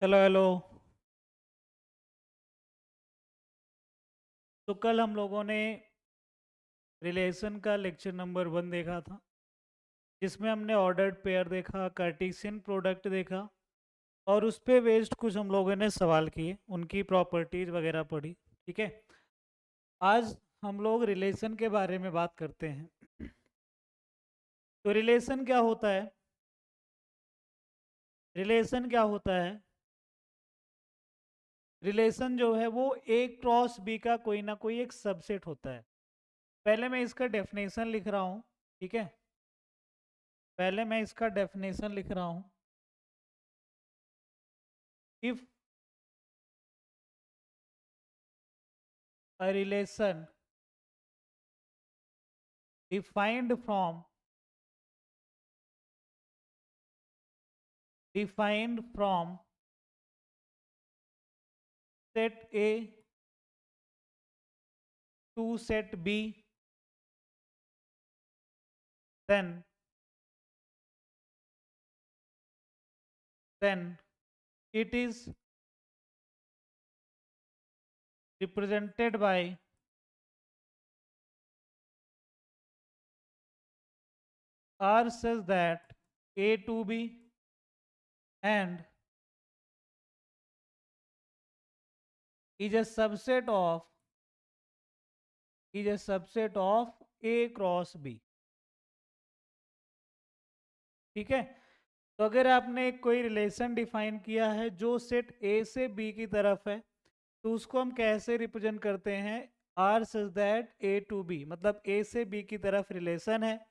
Hello hello. तो कल हम लोगों ने रिलेशन का लेक्चर नंबर 1 देखा था, जिसमें हमने ऑर्डर्ड पेयर देखा, कार्टेशियन प्रोडक्ट देखा और उस पे बेस्ड कुछ हम लोगों ने सवाल किए, उनकी प्रॉपर्टीज वगैरह पढ़ी। ठीक है। आज हम लोग रिलेशन के बारे में बात करते हैं। तो रिलेशन क्या होता है? रिलेशन क्या होता है? रिलेशन जो है वो ए क्रॉस बी का कोई ना कोई एक सबसेट होता है। पहले मैं इसका डेफिनेशन लिख रहा हूँ। ठीक है। पहले मैं इसका डेफिनेशन लिख रहा हूँ। If a relation defined from set A to set B, then it is represented by R such that A to B and is a subset of A cross B। ठीक है। तो अगर आपने कोई रिलेशन डिफाइन किया है जो set ए से बी की तरफ है, तो उसको हम कैसे रिप्रेजेंट करते हैं? R such that A to B, मतलब ए से बी की तरफ रिलेशन है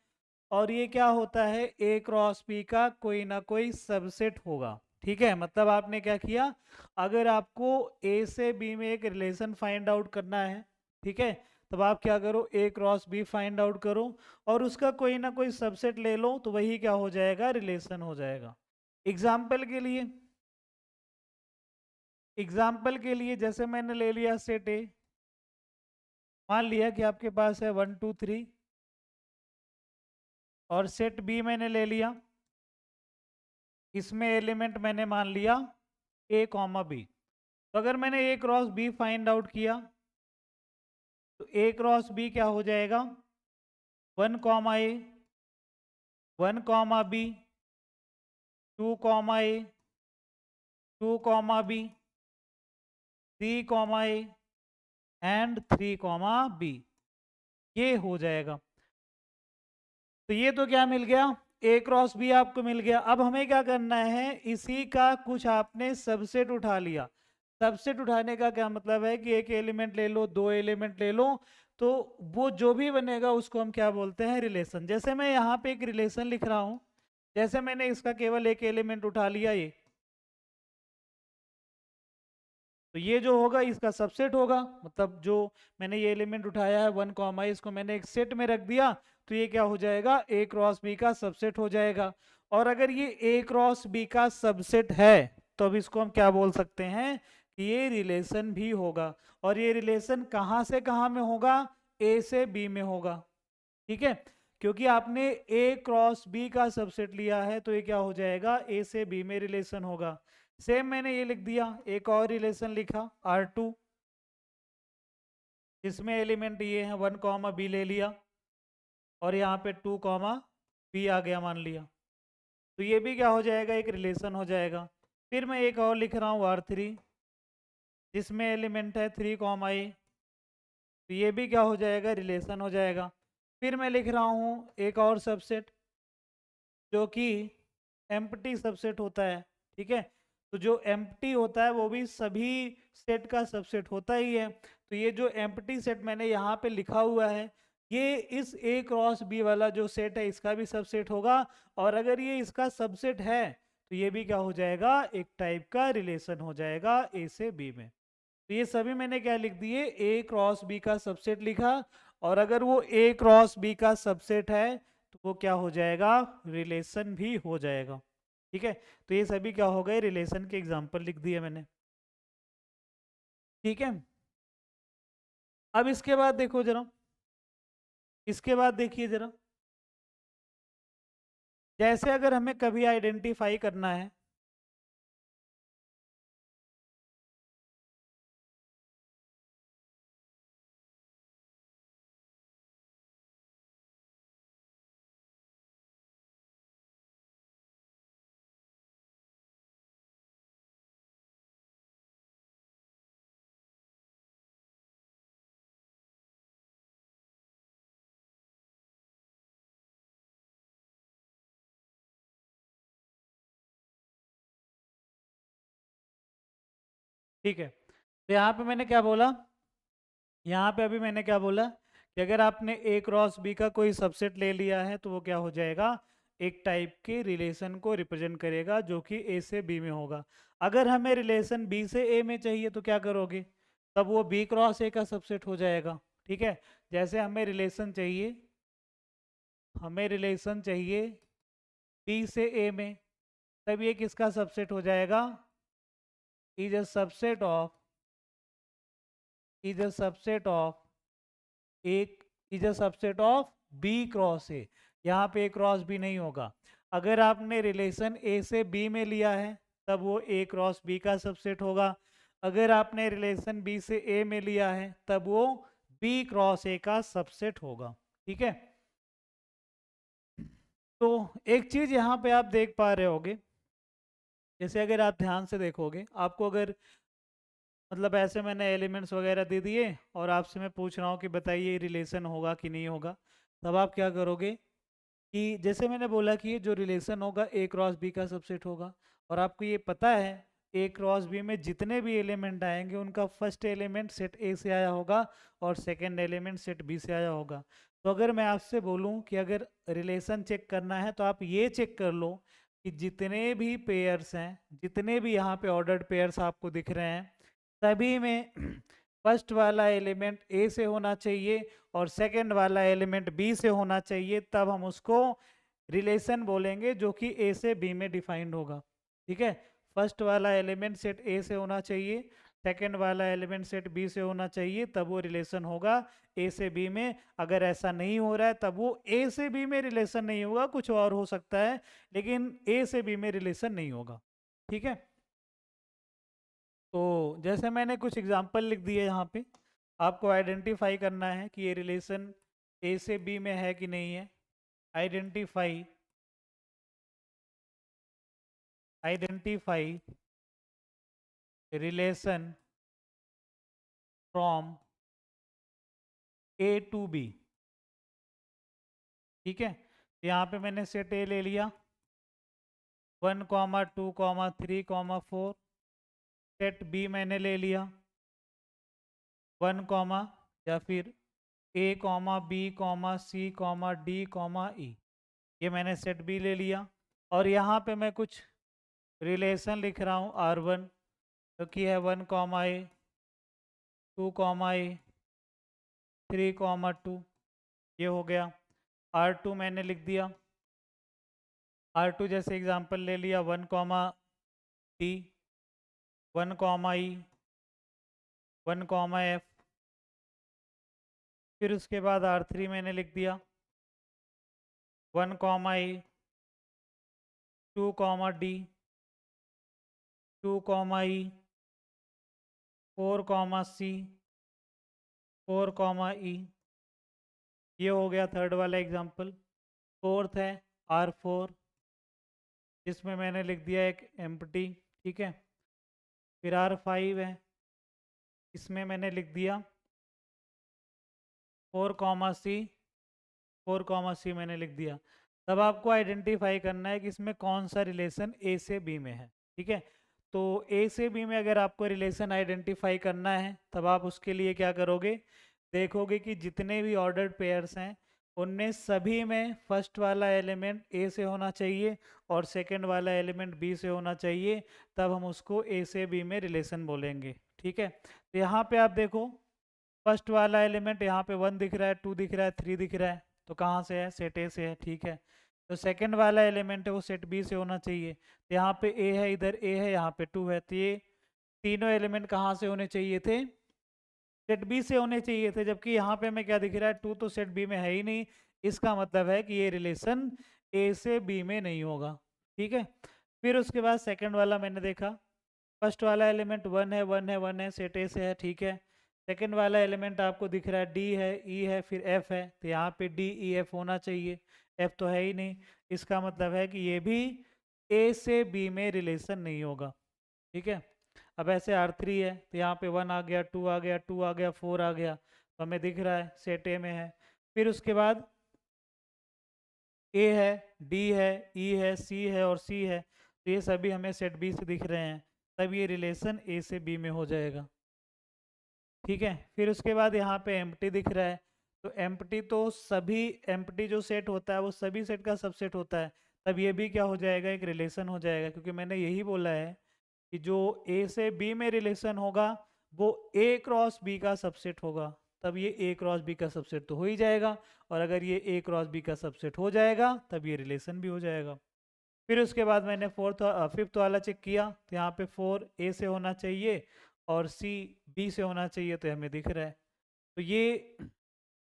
और ये क्या होता है? ए क्रॉस बी का कोई ना कोई सबसेट होगा। ठीक है। मतलब आपने क्या किया, अगर आपको ए से बी में एक रिलेशन फाइंड आउट करना है, ठीक है, तब आप क्या करो, ए क्रॉस बी फाइंड आउट करो और उसका कोई ना कोई सबसेट ले लो, तो वही क्या हो जाएगा? रिलेशन हो जाएगा। एग्जाम्पल के लिए जैसे मैंने ले लिया सेट ए, मान लिया कि आपके पास है 1 2 3, और सेट बी मैंने ले लिया, इसमें एलिमेंट मैंने मान लिया ए कॉमा बी। तो अगर मैंने A cross B find out किया, तो ए क्रॉस बी क्या हो जाएगा? 1 comma A, 1 comma B, 2 comma A, 2 comma B, 3 comma A and 3 comma B. ये हो जाएगा। तो ये तो क्या मिल गया? ए क्रॉस बी आपको मिल गया। अब हमें क्या करना है, इसी का कुछ आपने सबसेट उठा लिया। सबसेट उठाने का क्या मतलब है कि एक एलिमेंट ले लो, दो एलिमेंट ले लो, तो वो जो भी बनेगा उसको हम क्या बोलते हैं? रिलेशन। जैसे मैं यहाँ पे एक रिलेशन लिख रहा हूँ, जैसे मैंने इसका केवल एक एलिमेंट उठा लिया ये, तो ये जो होगा इसका सबसेट होगा। मतलब जो मैंने ये एलिमेंट उठाया है 1 कॉमा, इसको मैंने एक सेट में रख दिया, तो ये क्या हो जाएगा? ए क्रॉस बी का सबसेट हो जाएगा। और अगर ये ए क्रॉस बी का सबसेट है, तो अब इसको हम क्या बोल सकते हैं कि ये रिलेशन भी होगा। और ये रिलेशन कहाँ से कहाँ में होगा? ए से बी में होगा। ठीक है। क्योंकि आपने ए क्रॉस बी का सबसेट लिया है, तो ये क्या हो जाएगा? ए से बी में रिलेशन होगा। सेम मैंने ये लिख दिया, एक और रिलेशन लिखा R2, जिसमें एलिमेंट ये है 1 कॉमा बी ले लिया और यहाँ पे 2 कॉमा बी आ गया मान लिया, तो ये भी क्या हो जाएगा? एक रिलेशन हो जाएगा। फिर मैं एक और लिख रहा हूँ R3, जिसमें एलिमेंट है 3 कॉमा ए, तो ये भी क्या हो जाएगा? रिलेशन हो जाएगा। फिर मैं लिख रहा हूँ एक और सबसेट, जो कि एम्प्टी सबसेट होता है। ठीक है। तो जो एम्प्टी होता है वो भी सभी सेट का सबसेट होता ही है। तो ये जो एम्प्टी सेट मैंने यहाँ पे लिखा हुआ है, ये इस ए क्रॉस बी वाला जो सेट है इसका भी सबसेट होगा। और अगर ये इसका सबसेट है, तो ये भी क्या हो जाएगा? एक टाइप का रिलेशन हो जाएगा ए से बी में। तो ये सभी मैंने क्या लिख दिए? ए क्रॉस बी का सबसेट लिखा। और अगर वो ए क्रॉस बी का सबसेट है, तो वो क्या हो जाएगा? रिलेशन भी हो जाएगा। ठीक है। तो ये सभी क्या हो गए? रिलेशन के एग्जांपल लिख दिए मैंने। ठीक है। अब इसके बाद देखो जरा, इसके बाद देखिए जरा, जैसे अगर हमें कभी आइडेंटिफाई करना है ठीक है, तो यहाँ पे मैंने क्या बोला, यहाँ पे अभी मैंने क्या बोला कि अगर आपने ए क्रॉस बी का कोई सबसेट ले लिया है तो वो क्या हो जाएगा, एक टाइप के रिलेशन को रिप्रेजेंट करेगा जो कि ए से बी में होगा। अगर हमें रिलेशन बी से ए में चाहिए तो क्या करोगे, तब वो बी क्रॉस ए का सबसेट हो जाएगा। ठीक है, जैसे हमें रिलेशन चाहिए बी से ए में, तब ये किसका सबसेट हो जाएगा, is a subset of is a subset of एक is a subset of B cross A. यहाँ पे ए क्रॉस बी नहीं होगा। अगर आपने रिलेशन ए से बी में लिया है तब वो ए क्रॉस बी का सबसेट होगा। अगर आपने रिलेशन बी से ए में लिया है तब वो बी क्रॉस ए का सबसेट होगा। ठीक है, तो एक चीज यहाँ पे आप देख पा रहे होगे, जैसे अगर आप ध्यान से देखोगे, आपको अगर मतलब ऐसे मैंने एलिमेंट्स वगैरह दे दिए और आपसे मैं पूछ रहा हूँ कि बताइए रिलेशन होगा कि नहीं होगा, तब आप क्या करोगे कि जैसे मैंने बोला कि ये जो रिलेशन होगा ए क्रॉस बी का सबसेट होगा। और आपको ये पता है ए क्रॉस बी में जितने भी एलिमेंट आएंगे उनका फर्स्ट एलिमेंट सेट ए से आया होगा और सेकंड एलिमेंट सेट बी से आया होगा। तो अगर मैं आपसे बोलूं कि अगर रिलेशन चेक करना है तो आप ये चेक कर लो कि जितने भी पेयर्स हैं, जितने भी यहाँ पे ऑर्डर्ड पेयर्स आपको दिख रहे हैं, सभी में फर्स्ट वाला एलिमेंट ए से होना चाहिए और सेकंड वाला एलिमेंट बी से होना चाहिए, तब हम उसको रिलेशन बोलेंगे जो कि ए से बी में डिफाइंड होगा। ठीक है, फर्स्ट वाला एलिमेंट सेट ए से होना चाहिए, सेकंड वाला एलिमेंट सेट बी से होना चाहिए, तब वो रिलेशन होगा ए से बी में। अगर ऐसा नहीं हो रहा है तब वो ए से बी में रिलेशन नहीं होगा, कुछ और हो सकता है, लेकिन ए से बी में रिलेशन नहीं होगा। ठीक है, तो जैसे मैंने कुछ एग्जांपल लिख दिए यहाँ पे, आपको आइडेंटिफाई करना है कि ये रिलेशन ए से बी में है कि नहीं है। Identify identify relation from A to B. ठीक है, यहाँ पे मैंने सेट ए ले लिया, 1,2,3,4। सेट बी मैंने ले लिया 1, या फिर ए, बी, सी, डी, ई। ये मैंने सेट बी ले लिया और यहाँ पे मैं कुछ रिलेशन लिख रहा हूँ R1 जो कि है 1, ए, 2, ए, 3, 2। ये हो गया। R2 मैंने लिख दिया, R2 जैसे एग्जांपल ले लिया 1, डी, 1, ई, 1, एफ। फिर उसके बाद R3 मैंने लिख दिया 1, ए, 2, डी, 2, ई, 4, सी, 4, ई। ये हो गया थर्ड वाला एग्जांपल। फोर्थ है R4 जिसमें मैंने लिख दिया एक एम्प्टी। ठीक है, फिर R5 है, इसमें मैंने लिख दिया 4, सी, 4, सी मैंने लिख दिया। तब आपको आइडेंटिफाई करना है कि इसमें कौन सा रिलेशन ए से बी में है। ठीक है, तो ए से बी में अगर आपको रिलेशन आइडेंटिफाई करना है तब आप उसके लिए क्या करोगे, देखोगे कि जितने भी ऑर्डर्ड पेयर्स हैं उनमें सभी में फर्स्ट वाला एलिमेंट ए से होना चाहिए और सेकंड वाला एलिमेंट बी से होना चाहिए, तब हम उसको ए से बी में रिलेशन बोलेंगे। ठीक है, तो यहाँ पे आप देखो फर्स्ट वाला एलिमेंट यहाँ पे 1 दिख रहा है, 2 दिख रहा है, 3 दिख रहा है, तो कहाँ से है, सेट ए से है। ठीक है, तो सेकंड वाला एलिमेंट है वो सेट बी से होना चाहिए, तो यहाँ पे ए है, इधर ए है, यहाँ पे 2 है, तो ये तीनों एलिमेंट कहाँ से होने चाहिए थे, सेट बी से होने चाहिए थे। जबकि यहाँ पे हमें क्या दिख रहा है, 2 तो सेट बी में है ही नहीं, इसका मतलब है कि ये रिलेशन ए से बी में नहीं होगा। ठीक है, फिर उसके बाद सेकंड वाला मैंने देखा, फर्स्ट वाला एलिमेंट 1 है, 1 है, 1 है, सेट ए से है। ठीक है, सेकंड वाला एलिमेंट आपको दिख रहा है डी है, ई है, फिर एफ है, तो यहाँ पे डी ई एफ होना चाहिए, एफ तो है ही नहीं, इसका मतलब है कि ये भी ए से बी में रिलेशन नहीं होगा। ठीक है, अब ऐसे R3 है, तो यहाँ पे 1 आ गया, 2 आ गया, 2 आ गया, 4 आ गया, तो हमें दिख रहा है सेट ए में है। फिर उसके बाद ए है, डी है, ई है, सी है और सी है, तो ये सभी हमें सेट बी से दिख रहे हैं। तब ये रिलेशन ए से बी में हो जाएगा। ठीक है, फिर उसके बाद यहाँ पे एम्प्टी दिख रहा है, तो एम्प्टी तो सभी, एम्प्टी जो सेट होता है वो सभी सेट का सबसेट होता है, तब ये भी क्या हो जाएगा, एक रिलेशन हो जाएगा, क्योंकि मैंने यही बोला है कि जो ए से बी में रिलेशन होगा वो ए क्रॉस बी का सबसेट होगा, तब ये ए क्रॉस बी का सबसेट तो हो ही जाएगा, और अगर ये ए क्रॉस बी का सबसेट हो जाएगा तब ये रिलेशन भी हो जाएगा। फिर उसके बाद मैंने फिफ्थ वाला चेक किया, तो यहाँ पे 4 ए से होना चाहिए और सी बी से होना चाहिए, तो हमें दिख रहा है। तो ये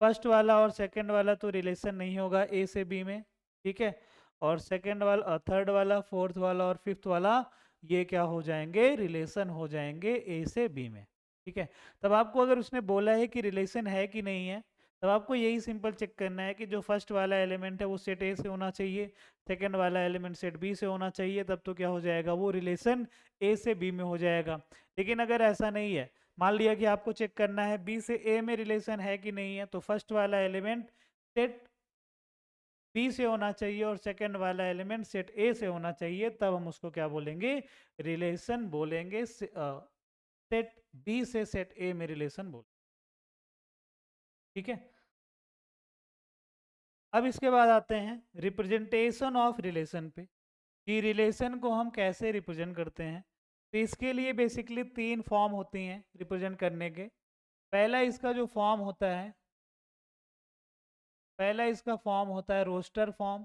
फर्स्ट वाला और सेकंड वाला तो रिलेशन नहीं होगा ए से बी में, ठीक है, और सेकंड वाला, थर्ड वाला, फोर्थ वाला और फिफ्थ वाला ये क्या हो जाएंगे, रिलेशन हो जाएंगे ए से बी में। ठीक है, तब आपको अगर उसने बोला है कि रिलेशन है कि नहीं है, तब आपको यही सिंपल चेक करना है कि जो फर्स्ट वाला एलिमेंट है वो सेट ए से होना चाहिए, सेकंड वाला एलिमेंट सेट बी से होना चाहिए, तब तो क्या हो जाएगा, वो रिलेशन ए से बी में हो जाएगा। लेकिन अगर ऐसा नहीं है, मान लिया कि आपको चेक करना है बी से ए में रिलेशन है कि नहीं है, तो फर्स्ट वाला एलिमेंट सेट बी से होना चाहिए और सेकंड वाला एलिमेंट सेट ए से होना चाहिए, तब हम उसको क्या बोलेंगे, रिलेशन बोलेंगे, सेट बी से सेट ए में रिलेशन बोल। ठीक है, अब इसके बाद आते हैं रिप्रेजेंटेशन ऑफ रिलेशन पे, कि रिलेशन को हम कैसे रिप्रेजेंट करते हैं। तो इसके लिए बेसिकली 3 फॉर्म होती हैं रिप्रेजेंट करने के। पहला इसका जो फॉर्म होता है, पहला इसका फॉर्म होता है रोस्टर फॉर्म,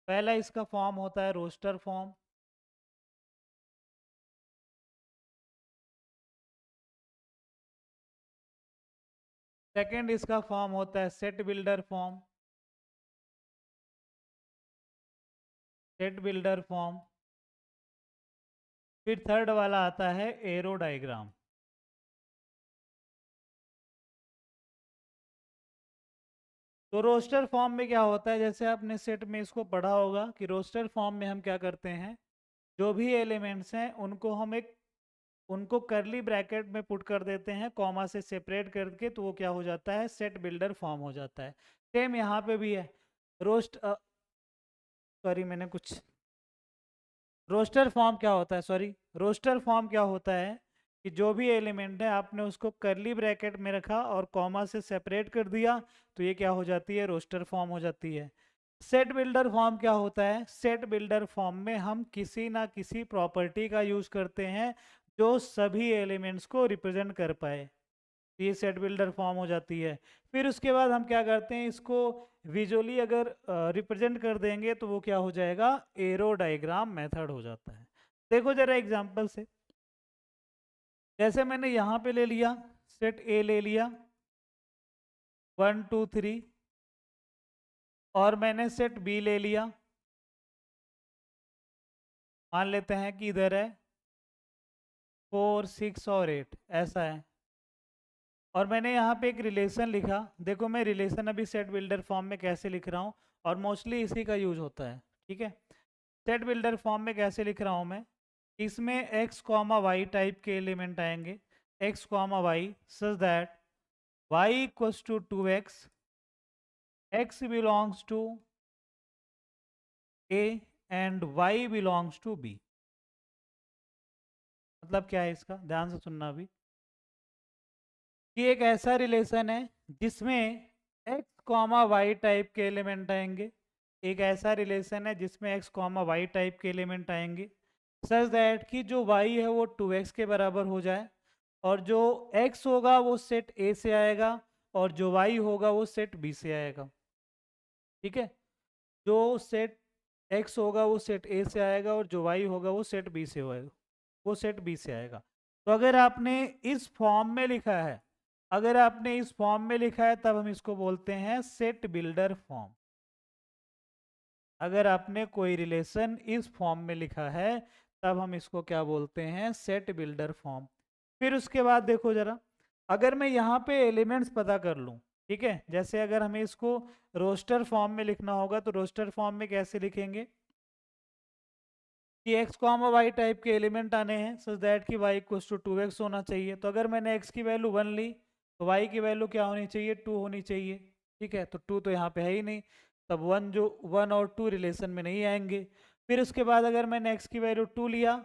पहला इसका फॉर्म होता है रोस्टर फॉर्म। सेकंड इसका फॉर्म होता है set builder form, set builder form. फिर थर्ड वाला आता है एरो डायग्राम। तो रोस्टर फॉर्म में क्या होता है, जैसे आपने सेट में इसको पढ़ा होगा कि रोस्टर फॉर्म में हम क्या करते हैं, जो भी एलिमेंट्स हैं उनको हम एक, उनको करली ब्रैकेट में पुट कर देते हैं, कॉमा से सेपरेट करके, तो वो क्या हो जाता है, सेट बिल्डर फॉर्म हो जाता है। सेम यहाँ पे भी है। रोस्ट सॉरी मैंने कुछ, रोस्टर फॉर्म क्या होता है, सॉरी, रोस्टर फॉर्म क्या होता है कि जो भी एलिमेंट है आपने उसको करली ब्रैकेट में रखा और कॉमा से सेपरेट कर दिया, तो ये क्या हो जाती है, रोस्टर फॉर्म हो जाती है। सेट बिल्डर फॉर्म क्या होता है, सेट बिल्डर फॉर्म में हम किसी ना किसी प्रॉपर्टी का यूज करते हैं जो सभी एलिमेंट्स को रिप्रेजेंट कर पाए, ये सेट बिल्डर फॉर्म हो जाती है। फिर उसके बाद हम क्या करते हैं, इसको विजुअली अगर रिप्रेजेंट कर देंगे तो वो क्या हो जाएगा, एरो डायग्राम मेथड हो जाता है। देखो जरा एग्जांपल से, जैसे मैंने यहाँ पे ले लिया, सेट ए ले लिया 1 2 3, और मैंने सेट बी ले लिया, मान लेते हैं कि इधर है 4 6 और 8, ऐसा है, और मैंने यहाँ पे एक रिलेशन लिखा। देखो मैं रिलेशन अभी सेट बिल्डर फॉर्म में कैसे लिख रहा हूँ, और मोस्टली इसी का यूज होता है। ठीक है, सेट बिल्डर फॉर्म में कैसे लिख रहा हूँ मैं, इसमें x कॉमा वाई टाइप के एलिमेंट आएंगे, x comma y, such that y equals to 2x, x belongs to a and y belongs to b। मतलब क्या है इसका, ध्यान से सुनना अभी, कि एक ऐसा रिलेशन है जिसमें x कॉमा वाई टाइप के एलिमेंट आएंगे, एक ऐसा रिलेशन है जिसमें x कॉमा वाई टाइप के एलिमेंट आएंगे, सच दैट कि जो y है वो 2x के बराबर हो जाए, और जो x होगा वो सेट A से आएगा और जो y होगा वो सेट B से आएगा। ठीक है, जो सेट x होगा वो सेट A से आएगा और जो y होगा वो सेट B से होएगा, वो सेट B से आएगा। तो अगर आपने इस फॉर्म में लिखा है, अगर आपने इस फॉर्म में लिखा है तब हम इसको बोलते हैं सेट बिल्डर फॉर्म। अगर आपने कोई रिलेशन इस फॉर्म में लिखा है तब हम इसको क्या बोलते हैं, सेट बिल्डर फॉर्म। फिर उसके बाद देखो जरा, अगर मैं यहाँ पे एलिमेंट्स पता कर लूँ, ठीक है, जैसे अगर हमें इसको रोस्टर फॉर्म में लिखना होगा तो रोस्टर फॉर्म में कैसे लिखेंगे, कि x कॉमा वाई टाइप के एलिमेंट आने हैं, सच दैट कि y इक्वल्स टू 2x होना चाहिए। तो अगर मैंने x की वैल्यू 1 ली तो y की वैल्यू क्या होनी चाहिए, 2 होनी चाहिए। ठीक है, तो 2 तो यहाँ पे है ही नहीं, तब 1 और 2 रिलेशन में नहीं आएंगे। फिर उसके बाद अगर मैंने x की वैल्यू 2 लिया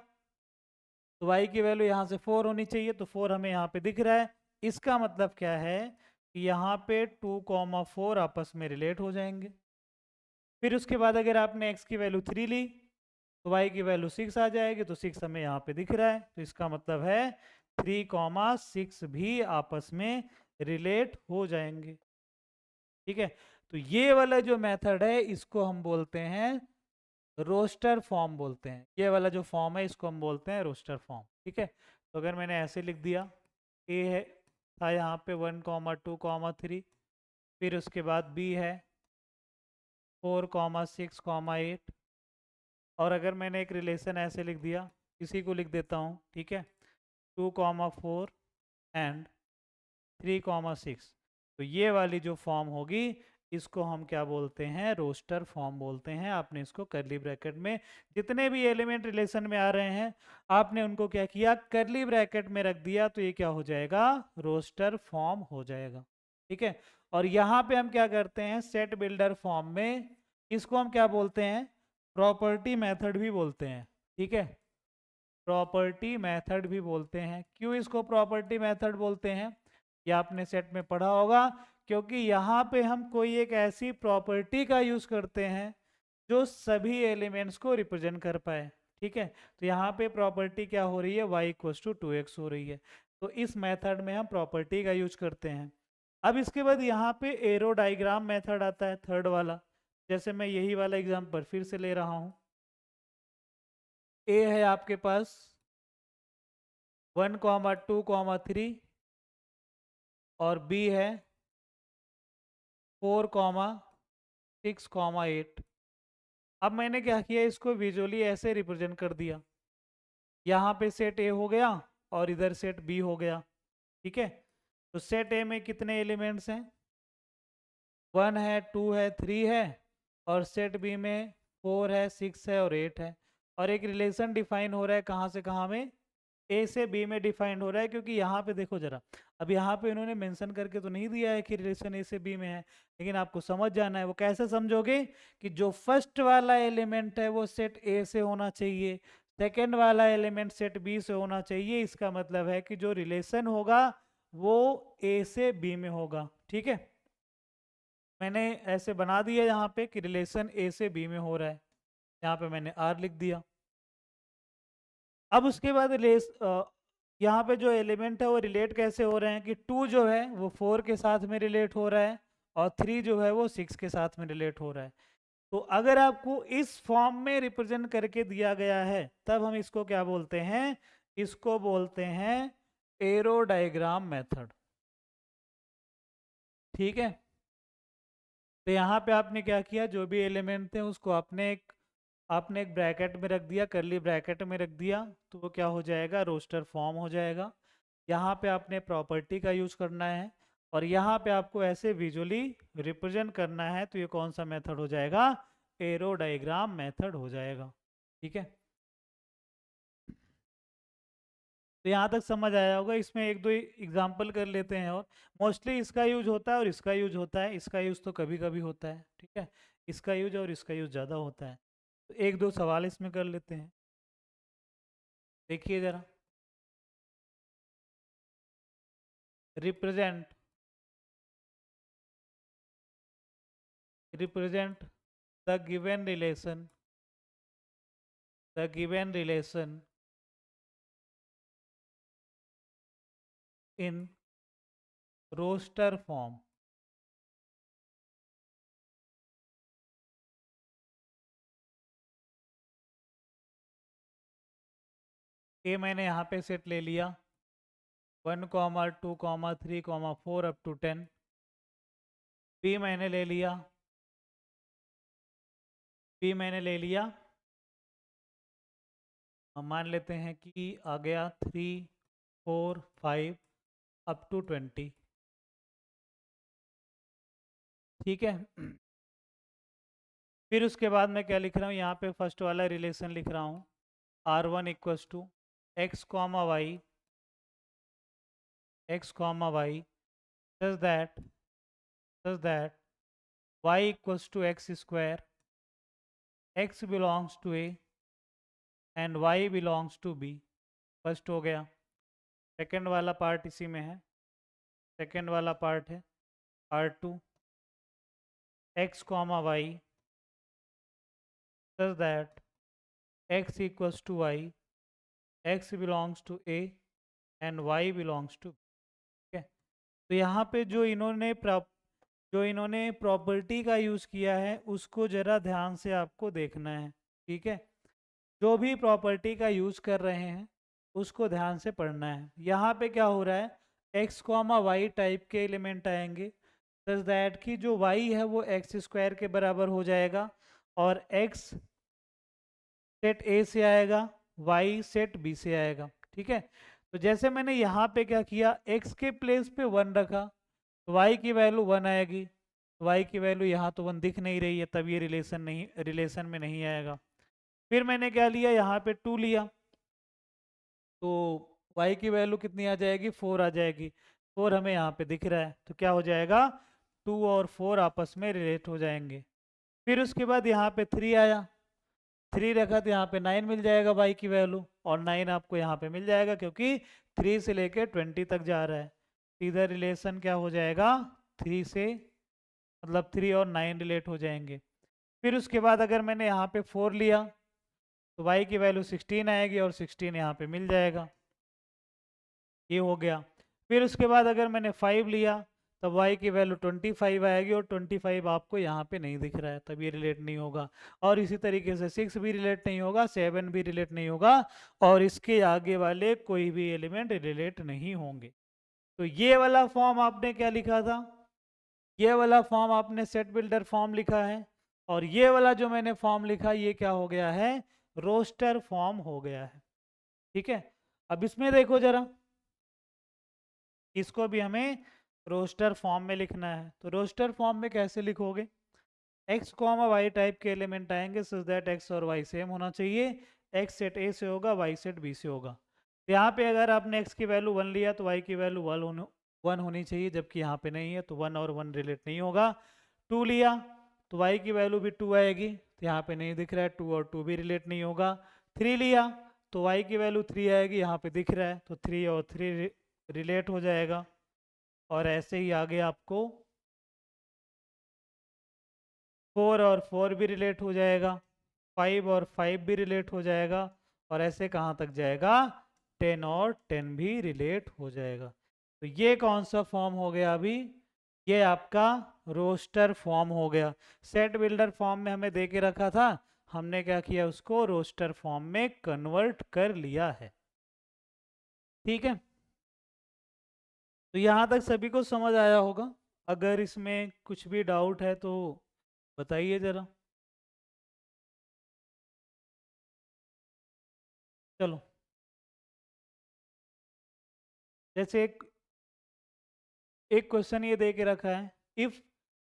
तो y की वैल्यू यहाँ से 4 होनी चाहिए, तो 4 हमें यहाँ पे दिख रहा है। इसका मतलब क्या है कि यहाँ पे 2,4 आपस में रिलेट हो जाएंगे। फिर उसके बाद अगर आपने x की वैल्यू 3 ली तो y की वैल्यू 6 आ जाएगी, तो 6 हमें यहाँ पे दिख रहा है, तो इसका मतलब है 3,6 भी आपस में रिलेट हो जाएंगे। ठीक है, तो ये वाला जो मेथड है इसको हम बोलते हैं रोस्टर फॉर्म बोलते हैं। ये वाला जो फॉर्म है इसको हम बोलते हैं रोस्टर फॉर्म। ठीक है, तो अगर मैंने ऐसे लिख दिया, ए है था यहाँ पे 1,2,3, फिर उसके बाद बी है 4,6,8, और अगर मैंने एक रिलेशन ऐसे लिख दिया, इसी को लिख देता हूँ, ठीक है, 2,4 एंड 3,6, तो ये वाली जो फॉर्म होगी इसको हम क्या बोलते हैं, रोस्टर फॉर्म बोलते हैं। आपने इसको करली ब्रैकेट में जितने भी एलिमेंट रिलेशन में आ रहे हैं आपने उनको क्या किया, करली ब्रैकेट में रख दिया, तो ये क्या हो जाएगा, रोस्टर फॉर्म हो जाएगा। ठीक है, और यहाँ पे हम क्या करते हैं, सेट बिल्डर फॉर्म में इसको हम क्या बोलते हैं, प्रॉपर्टी मेथड भी बोलते हैं। ठीक है, प्रॉपर्टी मेथड भी बोलते हैं। क्यों इसको प्रॉपर्टी मेथड बोलते हैं, ये आपने सेट में पढ़ा होगा, क्योंकि यहाँ पे हम कोई एक ऐसी प्रॉपर्टी का यूज करते हैं जो सभी एलिमेंट्स को रिप्रेजेंट कर पाए। ठीक है, तो यहाँ पे प्रॉपर्टी क्या हो रही है, y=2x हो रही है, तो इस मेथड में हम प्रॉपर्टी का यूज करते हैं। अब इसके बाद यहाँ पे एरो डायग्राम मेथड आता है, थर्ड वाला। जैसे मैं यही वाला एग्जांपल फिर से ले रहा हूँ, ए है आपके पास 1,2,3 और बी है 4,6,8। अब मैंने क्या किया, इसको विजुअली ऐसे रिप्रेजेंट कर दिया, यहाँ पे सेट ए हो गया और इधर सेट बी हो गया। ठीक है, तो सेट ए में कितने एलिमेंट्स हैं, 1 है, 2 है, 3 है, और सेट बी में 4 है, 6 है और 8 है। और एक रिलेशन डिफाइन हो रहा है कहाँ से कहाँ में, ए से बी में डिफाइंड हो रहा है, क्योंकि यहाँ पे देखो जरा, अब यहाँ पे इन्होंने मेंशन करके तो नहीं दिया है कि रिलेशन ए से बी में है, लेकिन आपको समझ जाना है। वो कैसे समझोगे कि जो फर्स्ट वाला एलिमेंट है वो सेट ए से होना चाहिए, सेकेंड वाला एलिमेंट सेट बी से होना चाहिए। इसका मतलब है कि जो रिलेशन होगा वो ए से बी में होगा। ठीक है, मैंने ऐसे बना दिया यहाँ पे कि रिलेशन ए से बी में हो रहा है, यहाँ पे मैंने आर लिख दिया। अब उसके बाद यहाँ पे जो एलिमेंट है वो रिलेट कैसे हो रहे हैं कि 2 जो है वो 4 के साथ में रिलेट हो रहा है और 3 जो है वो 6 के साथ में रिलेट हो रहा है। तो अगर आपको इस फॉर्म में रिप्रेजेंट करके दिया गया है तब हम इसको क्या बोलते हैं, इसको बोलते हैं एरो डायग्राम मेथड। ठीक है, तो यहाँ पे आपने क्या किया, जो भी एलिमेंट थे उसको आपने एक ब्रैकेट में रख दिया, करली ब्रैकेट में रख दिया, तो वो क्या हो जाएगा, रोस्टर फॉर्म हो जाएगा। यहाँ पे आपने प्रॉपर्टी का यूज करना है और यहाँ पे आपको ऐसे विजुअली रिप्रेजेंट करना है, तो ये कौन सा मेथड हो जाएगा, एरो डायग्राम मेथड हो जाएगा। ठीक है, तो यहाँ तक समझ आया होगा। इसमें एक दो एग्जाम्पल कर लेते हैं, और मोस्टली इसका यूज होता है और इसका यूज होता है। इसका यूज तो कभी कभी होता है, ठीक है, इसका यूज और इसका यूज ज़्यादा होता है। तो एक दो सवाल इसमें कर लेते हैं, देखिए जरा। Represent represent the given relation in roster form. A मैंने यहाँ पे सेट ले लिया 1,2,3,4 अप टू 10। बी मैंने ले लिया, हम मान लेते हैं कि आ गया 3, 4, 5 अप टू 20। ठीक है, फिर उसके बाद मैं क्या लिख रहा हूँ, यहाँ पे फर्स्ट वाला रिलेशन लिख रहा हूँ, R1 = x, such that y = x² x belongs to A and y belongs to B. First हो गया। सेकेंड वाला पार्ट इसी में है। सेकेंड वाला पार्ट है R2 x comma y such that x equals to y, x belongs to a and y belongs to b। ठीक है। तो यहाँ पे जो इन्होंने प्रॉपर्टी का यूज़ किया है उसको ज़रा ध्यान से आपको देखना है। ठीक है। जो भी प्रॉपर्टी का यूज़ कर रहे हैं उसको ध्यान से पढ़ना है। यहाँ पे क्या हो रहा है, x कॉमा वाई टाइप के एलिमेंट आएंगे सच दैट कि जो y है वो एक्स स्क्वायर के बराबर हो जाएगा और x सेट ए से आएगा, y सेट बी से आएगा। ठीक है। तो जैसे मैंने यहाँ पे क्या किया, x के प्लेस पे 1 रखा तो y की वैल्यू 1 आएगी। y की वैल्यू यहाँ तो 1 दिख नहीं रही है, तब ये रिलेशन में नहीं आएगा। फिर मैंने क्या लिया, यहाँ पे 2 लिया तो y की वैल्यू कितनी आ जाएगी, 4 आ जाएगी। 4 हमें यहाँ पे दिख रहा है तो क्या हो जाएगा, 2 और 4 आपस में रिलेट हो जाएंगे। फिर उसके बाद यहाँ पे 3 आया, 3 रखा तो यहाँ पे 9 मिल जाएगा y की वैल्यू, और 9 आपको यहाँ पे मिल जाएगा क्योंकि 3 से लेके 20 तक जा रहा है। इधर रिलेशन क्या हो जाएगा, 3 से मतलब 3 और 9 रिलेट हो जाएंगे। फिर उसके बाद अगर मैंने यहाँ पे 4 लिया तो y की वैल्यू 16 आएगी और 16 यहाँ पे मिल जाएगा। ये हो गया। फिर उसके बाद अगर मैंने 5 लिया तब y की वैल्यू 25 आएगी और 25 आपको यहाँ पे नहीं दिख रहा है, तब ये रिलेट नहीं होगा। और इसी तरीके से 6 भी रिलेट नहीं होगा, 7 भी रिलेट नहीं होगा और इसके आगे वाले कोई भी एलिमेंट रिलेट नहीं होंगे। तो ये वाला फॉर्म आपने क्या लिखा था, ये वाला फॉर्म आपने सेट बिल्डर फॉर्म लिखा है, और ये वाला जो मैंने फॉर्म लिखा ये क्या हो गया है, रोस्टर फॉर्म हो गया है। ठीक है। अब इसमें देखो जरा, इसको भी हमें रोस्टर फॉर्म में लिखना है। तो रोस्टर फॉर्म में कैसे लिखोगे, x कॉमा वाई टाइप के एलिमेंट आएंगे सच दैट x और y सेम होना चाहिए। x सेट a से होगा, y सेट b से होगा। यहाँ पे अगर आपने x की वैल्यू 1 लिया तो y की वैल्यू 1 होनी चाहिए, जबकि यहाँ पे नहीं है तो 1 और 1 रिलेट नहीं होगा। 2 लिया तो y की वैल्यू भी 2 आएगी, तो यहाँ पे नहीं दिख रहा है, 2 और 2 भी रिलेट नहीं होगा। 3 लिया तो y की वैल्यू 3 आएगी, यहाँ पे दिख रहा है, तो 3 और 3 रिलेट हो जाएगा। और ऐसे ही आगे आपको 4 और 4 भी रिलेट हो जाएगा, 5 और 5 भी रिलेट हो जाएगा, और ऐसे कहाँ तक जाएगा, 10 और 10 भी रिलेट हो जाएगा। तो ये कौन सा फॉर्म हो गया अभी, ये आपका रोस्टर फॉर्म हो गया। सेट बिल्डर फॉर्म में हमें दे के रखा था, हमने क्या किया, उसको रोस्टर फॉर्म में कन्वर्ट कर लिया है। ठीक है। तो यहाँ तक सभी को समझ आया होगा। अगर इसमें कुछ भी डाउट है तो बताइए ज़रा। चलो, जैसे एक क्वेश्चन ये दे के रखा है, if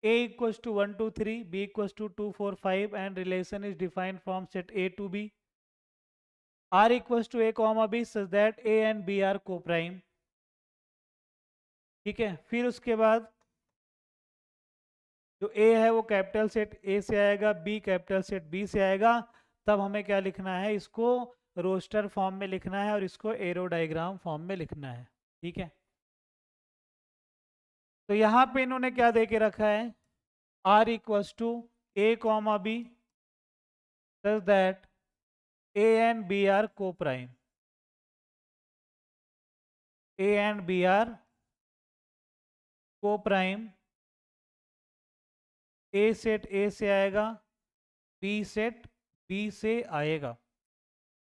a equals to 1 2 3 b equals to 2 4 5 and relation is defined from set a to b, r equals to a comma b such that a and b are co-prime। ठीक है। फिर उसके बाद जो a है वो कैपिटल सेट a से आएगा, b कैपिटल सेट b से आएगा, तब हमें क्या लिखना है, इसको रोस्टर फॉर्म में लिखना है और इसको एरो डायग्राम फॉर्म में लिखना है। ठीक है। तो यहाँ पे इन्होंने क्या दे के रखा है, r equals to a comma b such that a and b are co-prime, a and b are co-prime, a set a से आएगा, b सेट b से आएगा।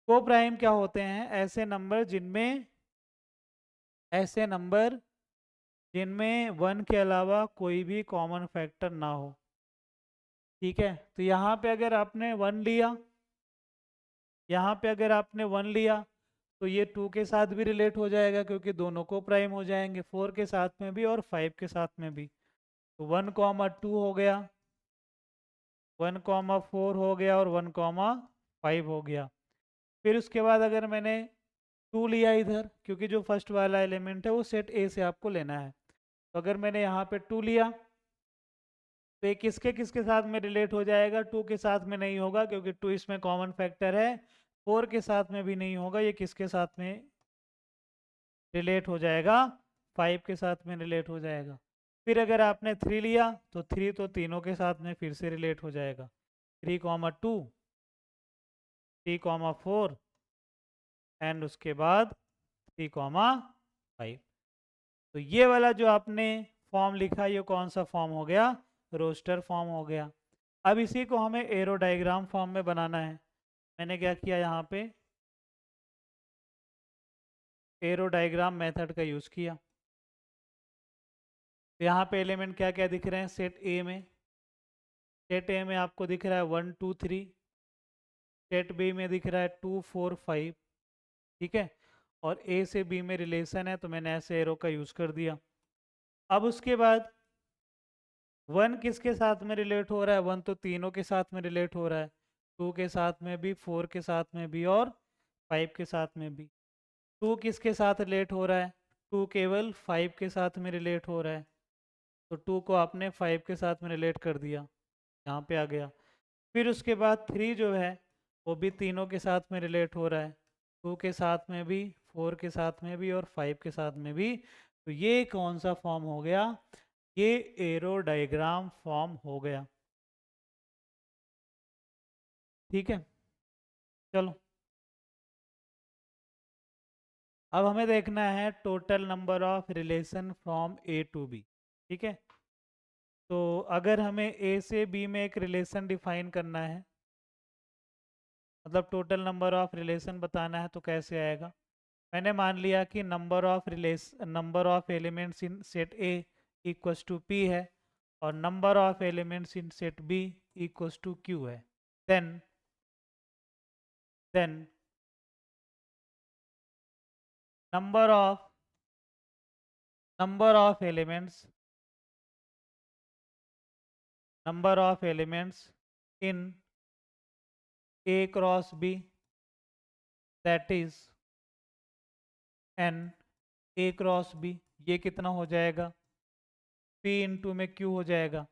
को-प्राइम क्या होते हैं, ऐसे नंबर जिनमें 1 के अलावा कोई भी कॉमन फैक्टर ना हो। ठीक है। तो यहाँ पे अगर आपने 1 लिया, यहाँ पे अगर आपने 1 लिया तो ये 2 के साथ भी रिलेट हो जाएगा क्योंकि दोनों को प्राइम हो जाएंगे, 4 के साथ में भी और 5 के साथ में भी। तो 1 कॉमा 2 हो गया, 1 कॉमा 4 हो गया और 1 कॉमा 5 हो गया। फिर उसके बाद अगर मैंने 2 लिया इधर, क्योंकि जो फर्स्ट वाला एलिमेंट है वो सेट ए से आपको लेना है, तो अगर मैंने यहाँ पे 2 लिया तो ये किसके साथ में रिलेट हो जाएगा? 2 के साथ में नहीं होगा क्योंकि 2 इसमें कॉमन फैक्टर है। 4 के साथ में भी नहीं होगा। ये किसके साथ में रिलेट हो जाएगा? 5 के साथ में रिलेट हो जाएगा। फिर अगर आपने 3 लिया तो 3 तो तीनों के साथ में फिर से रिलेट हो जाएगा। 3,2, 3,4 एंड उसके बाद 3,5। तो ये वाला जो आपने फॉर्म लिखा, ये कौन सा फॉर्म हो गया? रोस्टर फॉर्म हो गया। अब इसी को हमें एरो डायग्राम फॉर्म में बनाना है। मैंने क्या किया यहाँ पे? एरो डायग्राम मेथड का यूज़ किया। तो यहाँ पे एलिमेंट क्या क्या दिख रहे हैं? सेट ए में, सेट ए में आपको दिख रहा है 1 2 3, सेट बी में दिख रहा है 2 4 5। ठीक है, और ए से बी में रिलेशन है तो मैंने ऐसे एरो का यूज़ कर दिया। अब उसके बाद 1 किसके साथ में रिलेट हो रहा है? 1 तो तीनों के साथ में रिलेट हो रहा है, 2 के साथ में भी, 4 के साथ में भी और 5 के साथ में भी। 2 किसके साथ रिलेट हो रहा है? 2 केवल 5 के साथ में रिलेट हो रहा है, तो 2 को आपने 5 के साथ में रिलेट कर दिया, यहाँ पे आ गया। फिर उसके बाद 3 जो है वो भी तीनों के साथ में रिलेट हो रहा है, 2 के साथ में भी, 4 के साथ में भी और 5 के साथ में भी। तो ये कौन सा फॉर्म हो गया? ये एरो डायग्राम फॉर्म हो गया। ठीक है, चलो अब हमें देखना है total number of relation from A to B. ठीक है, तो अगर हमें ए से बी में एक रिलेशन डिफाइन करना है, मतलब टोटल नंबर ऑफ रिलेशन बताना है, तो कैसे आएगा? मैंने मान लिया कि number of elements in set A equals to P है और number of elements in set B equals to Q है। Then then number of number of elements in A cross B, that is n A cross B, ये कितना हो जाएगा? P into में Q हो जाएगा।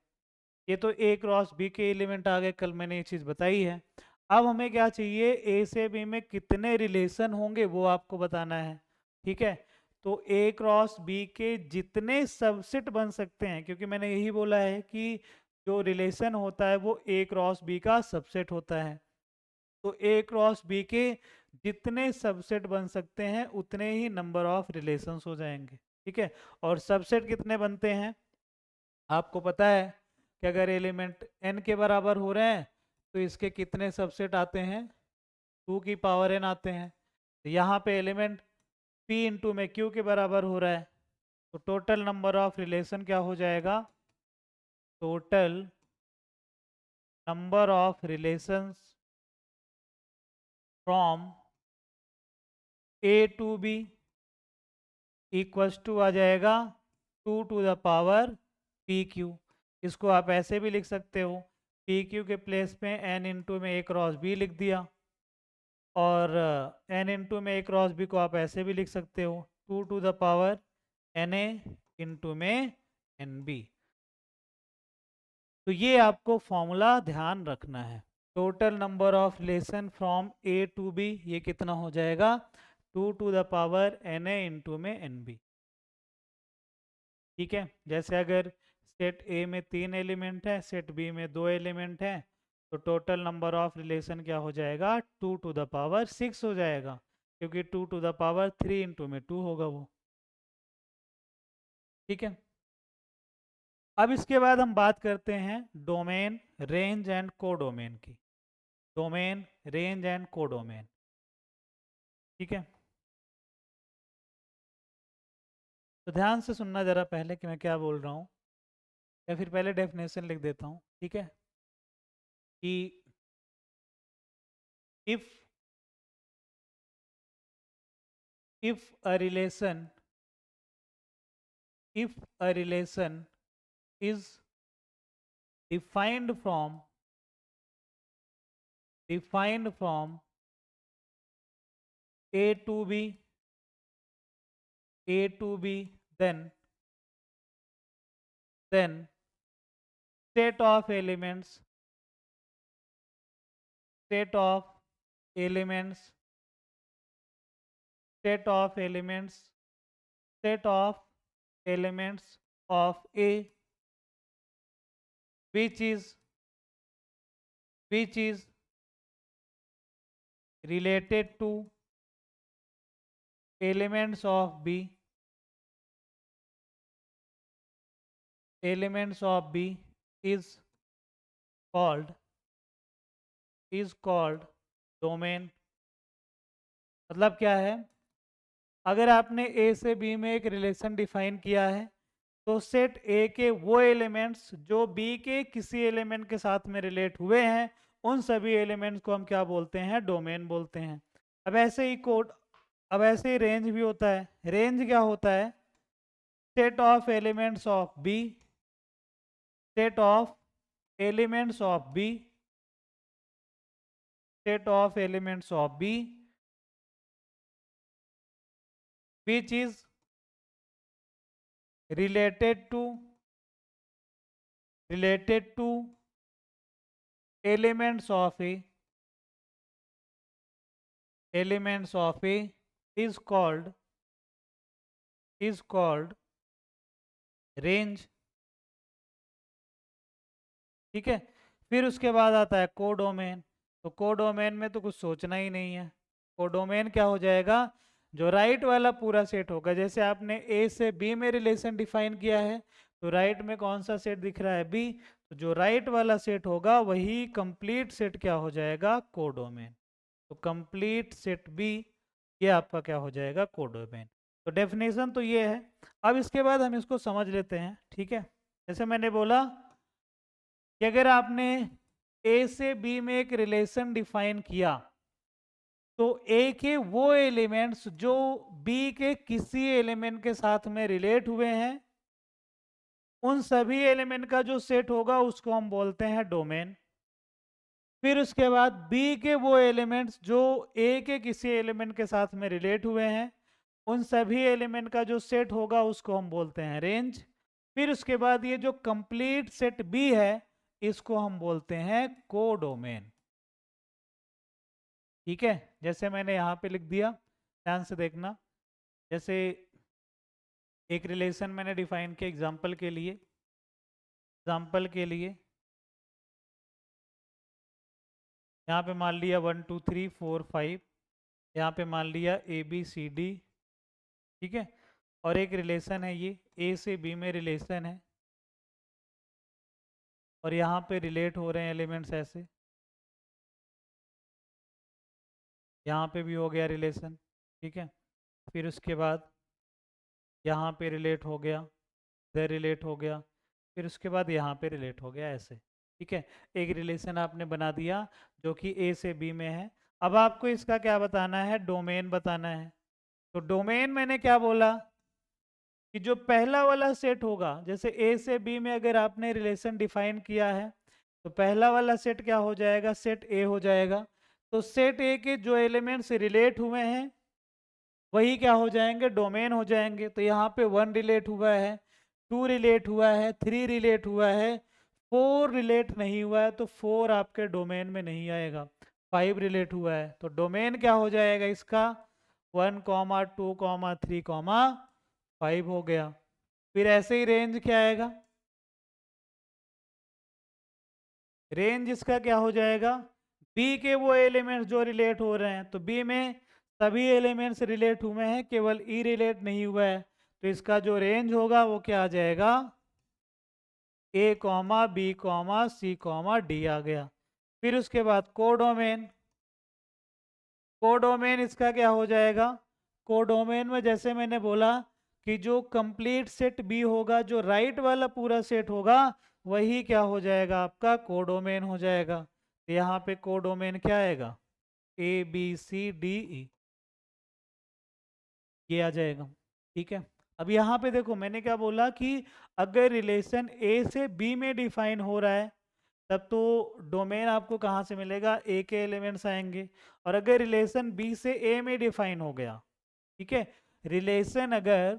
ये तो A क्रॉस B के एलिमेंट आ गए, कल मैंने ये चीज़ बताई है। अब हमें क्या चाहिए? A से B में कितने रिलेशन होंगे वो आपको बताना है। ठीक है, तो A क्रॉस B के जितने सबसेट बन सकते हैं, क्योंकि मैंने यही बोला है कि जो रिलेशन होता है वो A क्रॉस B का सबसेट होता है। तो ए क्रॉस बी के जितने सबसेट बन सकते हैं उतने ही नंबर ऑफ रिलेशंस हो जाएंगे। ठीक है, और सबसेट कितने बनते हैं आपको पता है कि अगर एलिमेंट n के बराबर हो रहे हैं तो इसके कितने सबसेट आते हैं? 2 की पावर n आते हैं। तो यहाँ पे एलिमेंट p इंटू में q के बराबर हो रहा है, तो टोटल नंबर ऑफ रिलेशन क्या हो जाएगा? Total number of relations from A to B equals to आ जाएगा 2 to the power P Q. इसको आप ऐसे भी लिख सकते हो, पी क्यू के प्लेस पे एन इंटू में ए क्रॉस बी लिख दिया, और एन इंटू में ए क्रॉस बी को आप ऐसे भी लिख सकते हो 2 to the power n A into में एन बी। तो ये आपको फॉर्मूला ध्यान रखना है। Total number of relation from A to B, ये कितना हो जाएगा? 2 to the power n A into में एन बी। ठीक है, जैसे अगर सेट ए में 3 एलिमेंट है, सेट बी में 2 एलिमेंट है, तो टोटल नंबर ऑफ रिलेशन क्या हो जाएगा? 2 टू द पावर 6 हो जाएगा, क्योंकि 2 टू द पावर 3 इंटू में 2 होगा वो। ठीक है, अब इसके बाद हम बात करते हैं डोमेन, रेंज एंड कोडोमेन की। Domain, range and codomain. ठीक है, तो ध्यान से सुनना जरा पहले कि मैं क्या बोल रहा हूँ, या फिर पहले डेफिनेशन लिख देता हूँ। ठीक है, कि if if a relation if a relation is defined from a to b then set of elements, set of elements, set of elements, set of elements of A which is related to elements of B, elements of B is called domain. मतलब क्या है, अगर आपने ए से B में एक relation define किया है तो सेट ए के वो एलिमेंट्स जो बी के किसी एलिमेंट के साथ में रिलेट हुए हैं उन सभी एलिमेंट्स को हम क्या बोलते हैं, डोमेन बोलते हैं। अब ऐसे ही कोड, अब ऐसे ही रेंज भी होता है। रेंज क्या होता है, set of elements of B, set of elements of B, set of elements of B which is related to elements of A, elements of A is called range. ठीक है, फिर उसके बाद आता है कोडोमेन। तो कोडोमेन में तो कुछ सोचना ही नहीं है। कोडोमेन क्या हो जाएगा, जो राइट वाला पूरा सेट होगा। जैसे आपने ए से बी में रिलेशन डिफाइन किया है तो राइट में कौन सा सेट दिख रहा है, बी। तो जो राइट वाला सेट होगा वही कंप्लीट सेट क्या हो जाएगा, कोडोमेन। तो कंप्लीट सेट बी ये आपका क्या हो जाएगा, कोडोमेन। तो डेफिनेशन तो ये है। अब इसके बाद हम इसको समझ लेते हैं। ठीक है, जैसे मैंने बोला कि अगर आपने ए से बी में एक रिलेशन डिफाइन किया तो ए के वो एलिमेंट्स जो बी के किसी एलिमेंट के साथ में रिलेट हुए हैं उन सभी एलिमेंट का जो सेट होगा उसको हम बोलते हैं डोमेन। फिर उसके बाद बी के वो एलिमेंट्स जो ए के किसी एलिमेंट के साथ में रिलेट हुए हैं उन सभी एलिमेंट का जो सेट होगा उसको हम बोलते हैं रेंज। फिर उसके बाद ये जो कंप्लीट सेट बी है इसको हम बोलते हैं कोडोमेन। ठीक है, जैसे मैंने यहाँ पे लिख दिया, ध्यान से देखना। जैसे एक रिलेशन मैंने डिफाइन किया एग्जाम्पल के लिए, यहाँ पे मान लिया 1 2 3 4 5, यहाँ पे मान लिया ए बी सी डी। ठीक है, और एक रिलेशन है ये ए से बी में रिलेशन है और यहाँ पे रिलेट हो रहे हैं एलिमेंट्स ऐसे, यहाँ पे भी हो गया रिलेशन। ठीक है, फिर उसके बाद यहाँ पे रिलेट हो गया, इधर रिलेट हो गया, फिर उसके बाद यहाँ पे रिलेट हो गया ऐसे। ठीक है, एक रिलेशन आपने बना दिया जो कि ए से बी में है। अब आपको इसका क्या बताना है, डोमेन बताना है। तो डोमेन मैंने क्या बोला कि जो पहला वाला सेट होगा, जैसे ए से बी में अगर आपने रिलेशन डिफाइन किया है तो पहला वाला सेट क्या हो जाएगा, सेट ए हो जाएगा। तो सेट ए के जो एलिमेंट्स रिलेट हुए हैं वही क्या हो जाएंगे, डोमेन हो जाएंगे। तो यहाँ पे 1 रिलेट हुआ है, 2 रिलेट हुआ है, 3 रिलेट हुआ है, 4 रिलेट नहीं हुआ है तो 4 आपके डोमेन में नहीं आएगा। 5 रिलेट हुआ है तो डोमेन क्या हो जाएगा इसका, 1 2 3 5 हो गया। फिर ऐसे ही रेंज क्या आएगा, रेंज इसका क्या हो जाएगा, बी के वो एलिमेंट्स जो रिलेट हो रहे हैं। तो बी में सभी एलिमेंट्स रिलेट हुए हैं, केवल ई रिलेट नहीं हुआ है। तो इसका जो रेंज होगा वो क्या आ जाएगा, ए comma B comma C comma D आ गया। फिर उसके बाद कोडोमेन, कोडोमेन इसका क्या हो जाएगा, कोडोमेन में जैसे मैंने बोला कि जो कंप्लीट सेट बी होगा, जो राइट वाला पूरा सेट होगा वही क्या हो जाएगा, आपका कोडोमेन हो जाएगा। तो यहाँ पे कोडोमेन क्या आएगा, A B C D E ये आ जाएगा। ठीक है, अब यहाँ पे देखो मैंने क्या बोला कि अगर रिलेशन ए से बी में डिफाइन हो रहा है तब तो डोमेन आपको कहाँ से मिलेगा, ए के एलिमेंट्स आएंगे। और अगर रिलेशन बी से ए में डिफाइन हो गया, ठीक है, रिलेशन अगर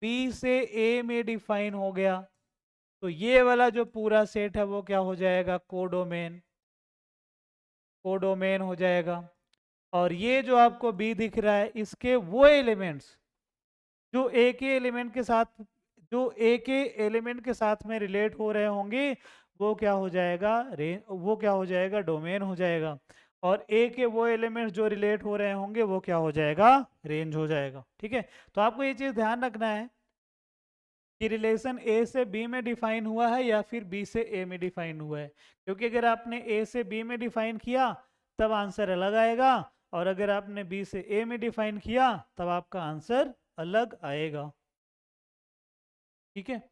बी से ए में डिफाइन हो गया तो ये वाला जो पूरा सेट है वो क्या हो जाएगा, कोडोमेन, कोडोमेन हो जाएगा। और ये जो आपको बी दिख रहा है, इसके वो एलिमेंट्स जो ए के एलिमेंट के साथ, जो ए के एलिमेंट के साथ में रिलेट हो रहे होंगे, वो क्या हो जाएगा, वो क्या हो जाएगा, डोमेन हो जाएगा। और ए के वो एलिमेंट्स जो रिलेट हो रहे होंगे वो क्या हो जाएगा, रेंज हो जाएगा। ठीक है, तो आपको ये चीज़ ध्यान रखना है कि रिलेशन ए से बी में डिफाइन हुआ है या फिर बी से ए में डिफाइन हुआ है। क्योंकि अगर आपने ए से बी में डिफाइन किया तब आंसर अलग आएगा, और अगर आपने बी से ए में डिफाइन किया तब आपका आंसर अलग आएगा। ठीक है,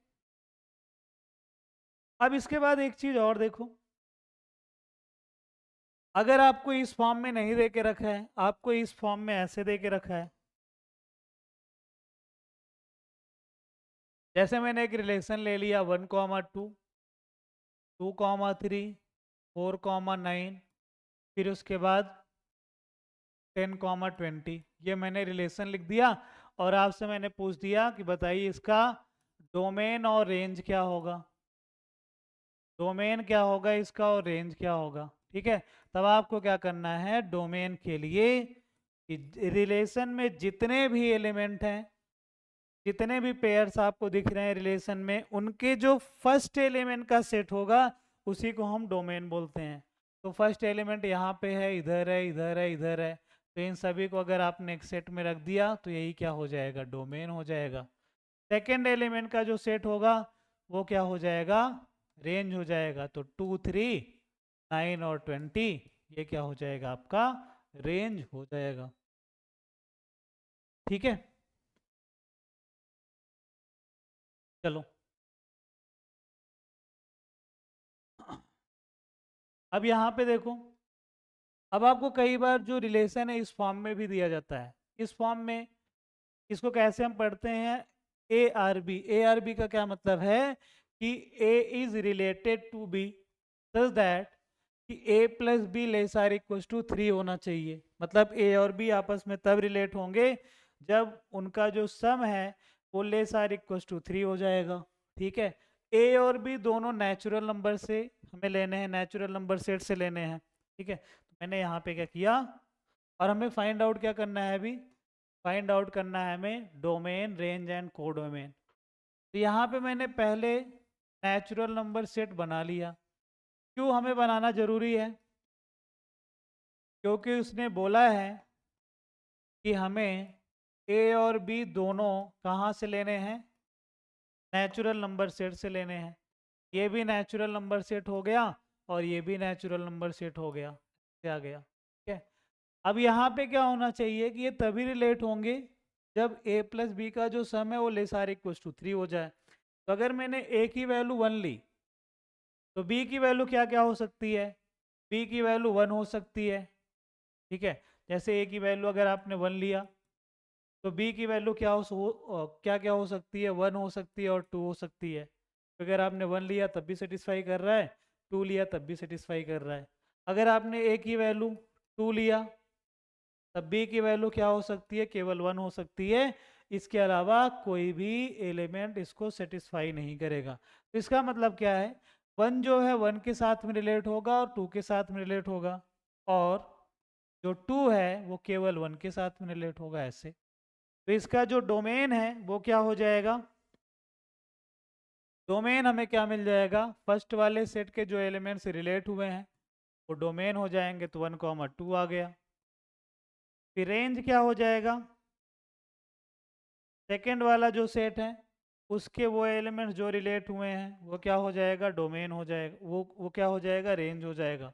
अब इसके बाद एक चीज और देखो, अगर आपको इस फॉर्म में नहीं दे के रखा है, आपको इस फॉर्म में ऐसे दे के रखा है, जैसे मैंने एक रिलेशन ले लिया 1,2, 2,3, 4,9, फिर उसके बाद 10,20, ये मैंने रिलेशन लिख दिया। और आपसे मैंने पूछ दिया कि बताइए इसका डोमेन और रेंज क्या होगा, डोमेन क्या होगा इसका और रेंज क्या होगा। ठीक है, तब आपको क्या करना है, डोमेन के लिए रिलेशन में जितने भी एलिमेंट हैं, जितने भी पेयर्स आपको दिख रहे हैं रिलेशन में, उनके जो फर्स्ट एलिमेंट का सेट होगा उसी को हम डोमेन बोलते हैं। तो फर्स्ट एलिमेंट यहाँ पे है, इधर है, इधर है, इधर है, तो इन सभी को अगर आपने एक सेट में रख दिया तो यही क्या हो जाएगा, डोमेन हो जाएगा। सेकेंड एलिमेंट का जो सेट होगा वो क्या हो जाएगा, रेंज हो जाएगा। तो 2, 3, 9 और 20 ये क्या हो जाएगा, आपका रेंज हो जाएगा। ठीक है, चलो अब यहाँ पे देखो, अब आपको कई बार जो रिलेशन है इस फॉर्म में भी दिया जाता है। इस फॉर्म में इसको कैसे हम पढ़ते हैं, A R B. A R B का क्या मतलब है कि A is related to B such that कि A plus B less or equal to 3 होना चाहिए। मतलब ए और बी आपस में तब रिलेट होंगे जब उनका जो सम है वो लेस आर इक्वल टू 3 हो जाएगा। ठीक है, ए और बी दोनों नेचुरल नंबर से हमें लेने हैं, नेचुरल नंबर सेट से लेने हैं। ठीक है, तो मैंने यहाँ पे क्या किया, और हमें फाइंड आउट क्या करना है, अभी फाइंड आउट करना है हमें डोमेन, रेंज एंड कोडोमेन। तो यहाँ पे मैंने पहले नेचुरल नंबर सेट बना लिया। क्यों हमें बनाना जरूरी है, क्योंकि उसने बोला है कि हमें ए और बी दोनों कहाँ से लेने हैं, नेचुरल नंबर सेट से लेने हैं। ये भी नेचुरल नंबर सेट हो गया और ये भी नेचुरल नंबर सेट हो गया, आ गया। ठीक है, अब यहाँ पे क्या होना चाहिए कि ये तभी रिलेट होंगे जब a प्लस बी का जो सम है वो लेस आर इक्वल टू 3 हो जाए। तो अगर मैंने a की वैल्यू 1 ली तो b की वैल्यू क्या क्या हो सकती है, b की वैल्यू 1 हो सकती है। ठीक है, जैसे a की वैल्यू अगर आपने 1 लिया तो b की वैल्यू क्या क्या हो सकती है, 1 हो सकती है और 2 हो सकती है। तो अगर आपने 1 लिया तब भी सेटिस्फाई कर रहा है, 2 लिया तब भी सेटिस्फाई कर रहा है। अगर आपने a की वैल्यू 2 लिया तब b की वैल्यू क्या हो सकती है, केवल 1 हो सकती है। इसके अलावा कोई भी एलिमेंट इसको सेटिस्फाई नहीं करेगा। तो इसका मतलब क्या है, 1 जो है 1 के साथ में रिलेट होगा और 2 के साथ में रिलेट होगा, और जो 2 है वो केवल 1 के साथ में रिलेट होगा, ऐसे। तो इसका जो डोमेन है वो क्या हो जाएगा, डोमेन हमें क्या मिल जाएगा, फर्स्ट वाले सेट के जो एलिमेंट्स रिलेट हुए हैं वो डोमेन हो जाएंगे। तो 1,2 आ गया। फिर रेंज क्या हो जाएगा, सेकेंड वाला जो सेट है उसके वो एलिमेंट्स जो रिलेट हुए हैं वो क्या हो जाएगा, डोमेन हो जाएगा, वो क्या हो जाएगा, रेंज हो जाएगा।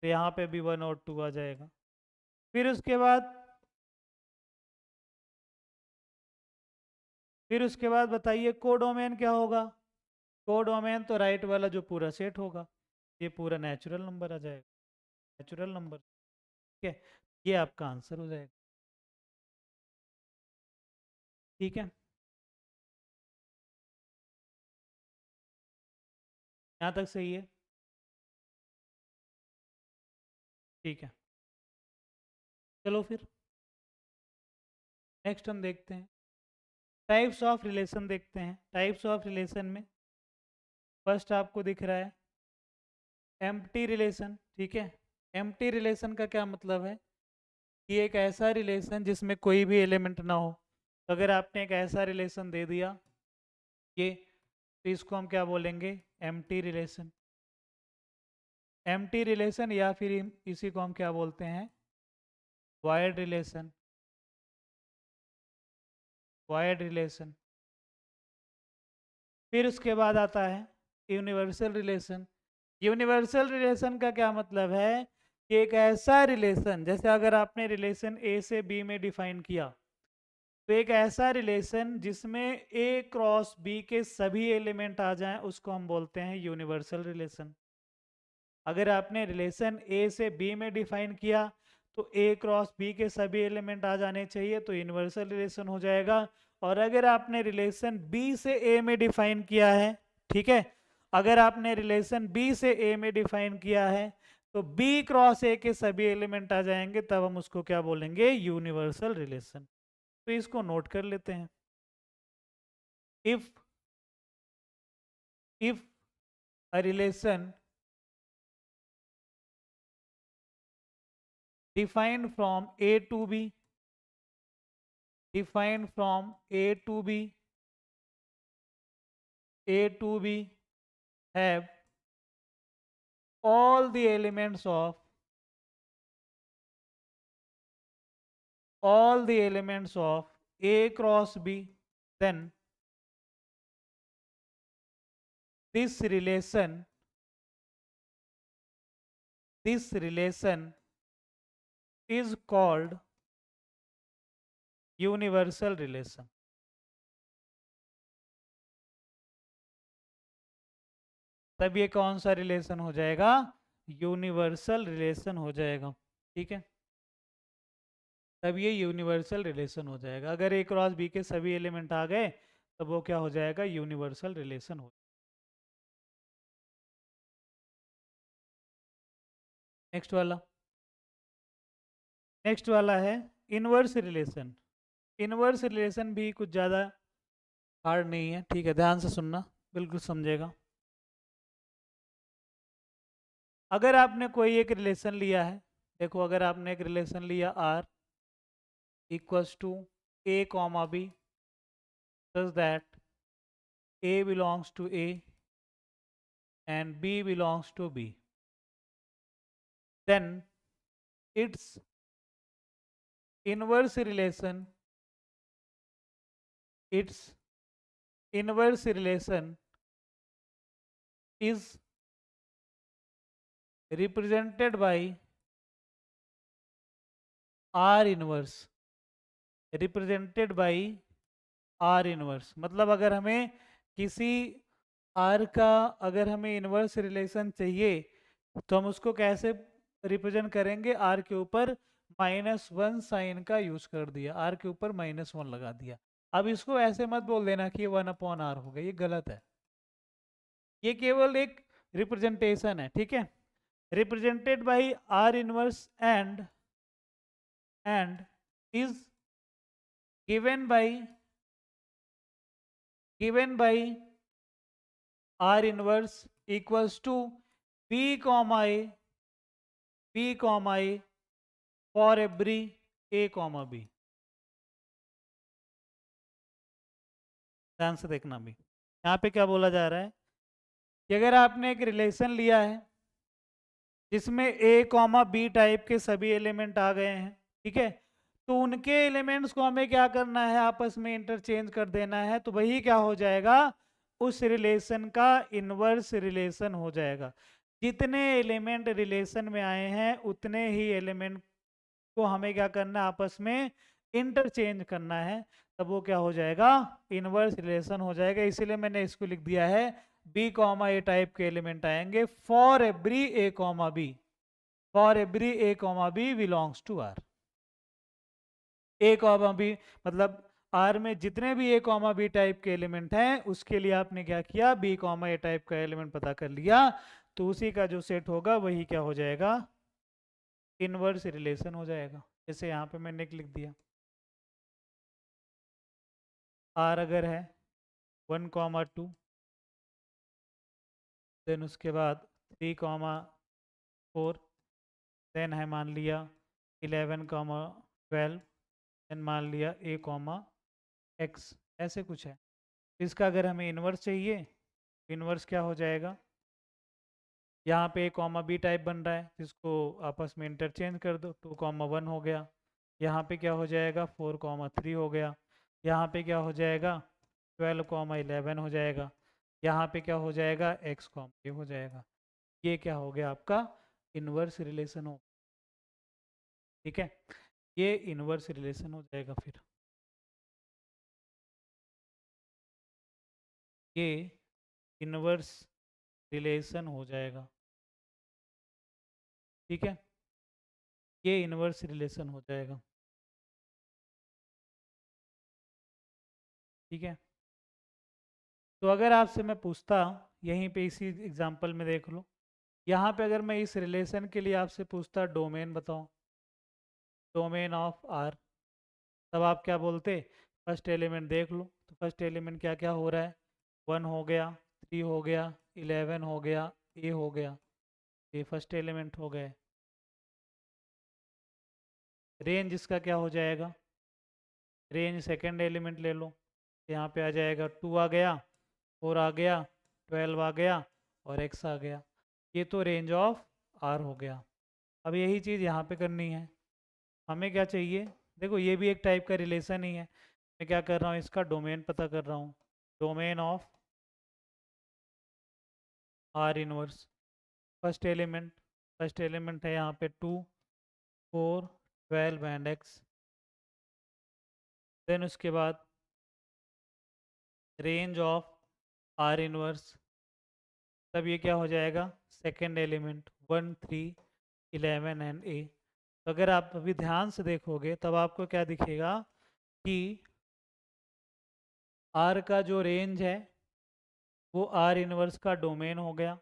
तो यहाँ पे भी 1 और 2 आ जाएगा। फिर उसके बाद बताइए कोडोमेन क्या होगा। कोडोमेन तो राइट वाला जो पूरा सेट होगा, ये पूरा नेचुरल नंबर आ जाएगा, नेचुरल नंबर। ठीक है, ये आपका आंसर हो जाएगा। ठीक है, यहाँ तक सही है। ठीक है, चलो फिर नेक्स्ट हम देखते हैं, टाइप्स ऑफ रिलेशन देखते हैं। टाइप्स ऑफ रिलेशन में फर्स्ट आपको दिख रहा है एम्प्टी रिलेशन, ठीक है। एम्प्टी रिलेशन का क्या मतलब है कि एक ऐसा रिलेशन जिसमें कोई भी एलिमेंट ना हो। तो अगर आपने एक ऐसा रिलेशन दे दिया ये, तो इसको हम क्या बोलेंगे, एम्प्टी रिलेशन। एम्प्टी रिलेशन या फिर इसी को हम क्या बोलते हैं, वायर्ड रिलेशन। Wired relation. फिर उसके बाद आता है यूनिवर्सल रिलेशन। यूनिवर्सल रिलेशन का क्या मतलब है कि एक ऐसा रिलेशन, जैसे अगर आपने रिलेशन ए से बी में डिफाइन किया, तो एक ऐसा रिलेशन जिसमें ए क्रॉस बी के सभी एलिमेंट आ जाएं उसको हम बोलते हैं यूनिवर्सल रिलेशन। अगर आपने रिलेशन ए से बी में डिफाइन किया तो ए क्रॉस बी के सभी एलिमेंट आ जाने चाहिए, तो यूनिवर्सल रिलेशन हो जाएगा। और अगर आपने रिलेशन बी से ए में डिफाइन किया है, ठीक है, अगर आपने रिलेशन बी से ए में डिफाइन किया है तो बी क्रॉस ए के सभी एलिमेंट आ जाएंगे, तब हम उसको क्या बोलेंगे, यूनिवर्सल रिलेशन। तो इसको नोट कर लेते हैं। If a relation defined from A to B, defined from A to B, A to B have all the elements of all the elements of A cross B, then this relation is called universal relation. तब ये कौन सा relation हो जाएगा, universal relation हो जाएगा, ठीक है। तब ये यूनिवर्सल रिलेशन हो जाएगा। अगर ए क्रॉस बी के सभी एलिमेंट आ गए तब वो क्या हो जाएगा, यूनिवर्सल रिलेशन हो। नेक्स्ट वाला है इनवर्स रिलेशन। इनवर्स रिलेशन भी कुछ ज़्यादा हार्ड नहीं है, ठीक है, ध्यान से सुनना, बिल्कुल समझेगा। अगर आपने कोई एक रिलेशन लिया है, देखो अगर आपने एक रिलेशन लिया R equals to A comma B, such that A belongs to A and B belongs to B, then its inverse relation is represented by R inverse, represented by R inverse। मतलब अगर हमें किसी R का अगर हमें inverse relation चाहिए तो हम उसको कैसे रिप्रेजेंट करेंगे, R के ऊपर -1 साइन का यूज कर दिया, R के ऊपर -1 लगा दिया। अब इसको ऐसे मत बोल देना कि 1/R होगा, ये गलत है, ये केवल एक रिप्रेजेंटेशन है, ठीक है। Represented by R inverse and is given by R inverse equals to B comma A for every A comma B। ध्यान से देखना भी, यहाँ पे क्या बोला जा रहा है कि अगर आपने एक रिलेशन लिया है जिसमें A कॉमा B टाइप के सभी एलिमेंट आ गए हैं, ठीक है, तो उनके एलिमेंट्स को हमें क्या करना है, आपस में इंटरचेंज कर देना है, तो वही क्या हो जाएगा, उस रिलेशन का इनवर्स रिलेशन हो जाएगा। जितने एलिमेंट रिलेशन में आए हैं उतने ही एलिमेंट को हमें क्या करना है, आपस में इंटरचेंज करना है, तब वो क्या हो जाएगा, इनवर्स रिलेशन हो जाएगा। इसीलिए मैंने इसको लिख दिया है बी कॉमा ए टाइप के एलिमेंट आएंगे for every A comma B, for every A comma B belongs to R. A comma B मतलब आर में जितने भी ए कॉमा बी टाइप के एलिमेंट हैं उसके लिए आपने क्या किया, बी कॉमा ए टाइप का एलिमेंट पता कर लिया, तो उसी का जो सेट होगा वही क्या हो जाएगा, इनवर्स रिलेशन हो जाएगा। जैसे यहाँ पे मैंने लिख दिया आर अगर है 1,2 देन उसके बाद 3,4, देन है मान लिया 11,12, देन मान लिया a,x, ऐसे कुछ है। इसका अगर हमें इन्वर्स चाहिए, इन्वर्स क्या हो जाएगा, यहाँ पे a,b टाइप बन रहा है, जिसको आपस में इंटरचेंज कर दो, 2,1 हो गया, यहाँ पे क्या हो जाएगा 4,3 हो गया, यहाँ पे क्या हो जाएगा 12,11 हो जाएगा, यहाँ पे क्या हो जाएगा x, ये हो जाएगा। ये क्या हो गया आपका इन्वर्स रिलेशन हो, ठीक है, ये इन्वर्स रिलेशन हो जाएगा। फिर ये इन्वर्स रिलेशन हो जाएगा, ठीक है, ये इन्वर्स रिलेशन हो जाएगा, ठीक है। तो अगर आपसे मैं पूछता, यहीं पे इसी एग्जांपल में देख लो, यहाँ पे अगर मैं इस रिलेशन के लिए आपसे पूछता डोमेन बताओ, डोमेन ऑफ आर, तब आप क्या बोलते, फर्स्ट एलिमेंट देख लो, तो फर्स्ट एलिमेंट क्या क्या हो रहा है, 1 हो गया, 3 हो गया, 11 हो गया, ए हो गया, ये फर्स्ट एलिमेंट हो गए। रेंज इसका क्या हो जाएगा, रेंज सेकंड एलिमेंट ले लो, यहाँ पे आ जाएगा 2 आ गया, 4 आ गया, 12 आ गया और x आ गया, ये तो रेंज ऑफ r हो गया। अब यही चीज़ यहाँ पे करनी है, हमें क्या चाहिए, देखो ये भी एक टाइप का रिलेशन ही है, मैं क्या कर रहा हूँ इसका डोमेन पता कर रहा हूँ, domain of are inverse, first element है यहाँ पे 2, 4, 12 एंड x, देन उसके बाद रेंज ऑफ आर इनवर्स, तब ये क्या हो जाएगा सेकेंड एलिमेंट 1, 3, 11 एंड a। तो अगर आप अभी ध्यान से देखोगे तब आपको क्या दिखेगा कि r का जो रेंज है वो r इनवर्स का डोमेन हो गया,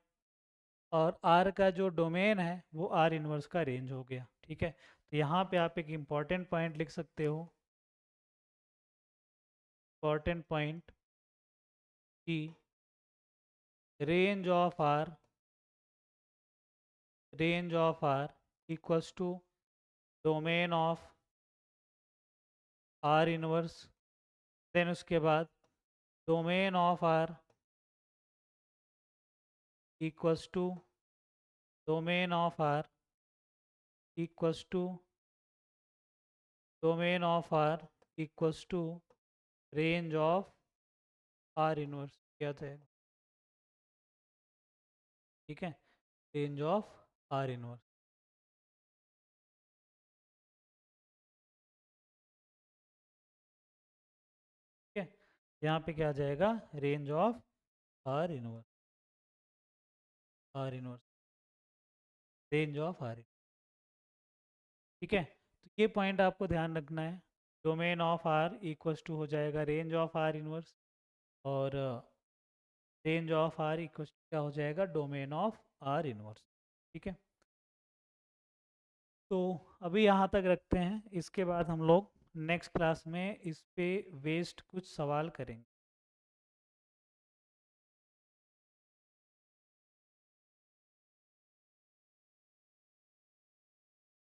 और r का जो डोमेन है वो r इनवर्स का रेंज हो गया, ठीक है। तो यहाँ पे आप एक इम्पॉर्टेंट पॉइंट लिख सकते हो, इम्पॉर्टेंट पॉइंट कि range of r equals to domain of r inverse, then उसके बाद domain of r equals to domain of r equals to domain of r equals to range of r inverse, क्या था, ठीक है, range of r inverse, ठीक है। यहाँ पे क्या आ जाएगा range of r inverse, range of r, ठीक है। तो ये पॉइंट आपको ध्यान रखना है, domain of r equals to हो जाएगा रेंज ऑफ r इनवर्स, और रेंज ऑफ r इक्वल्स क्या हो जाएगा डोमेन ऑफ r इनवर्स, ठीक है। तो अभी यहाँ तक रखते हैं, इसके बाद हम लोग नेक्स्ट क्लास में इस पे वेस्ट कुछ सवाल करेंगे।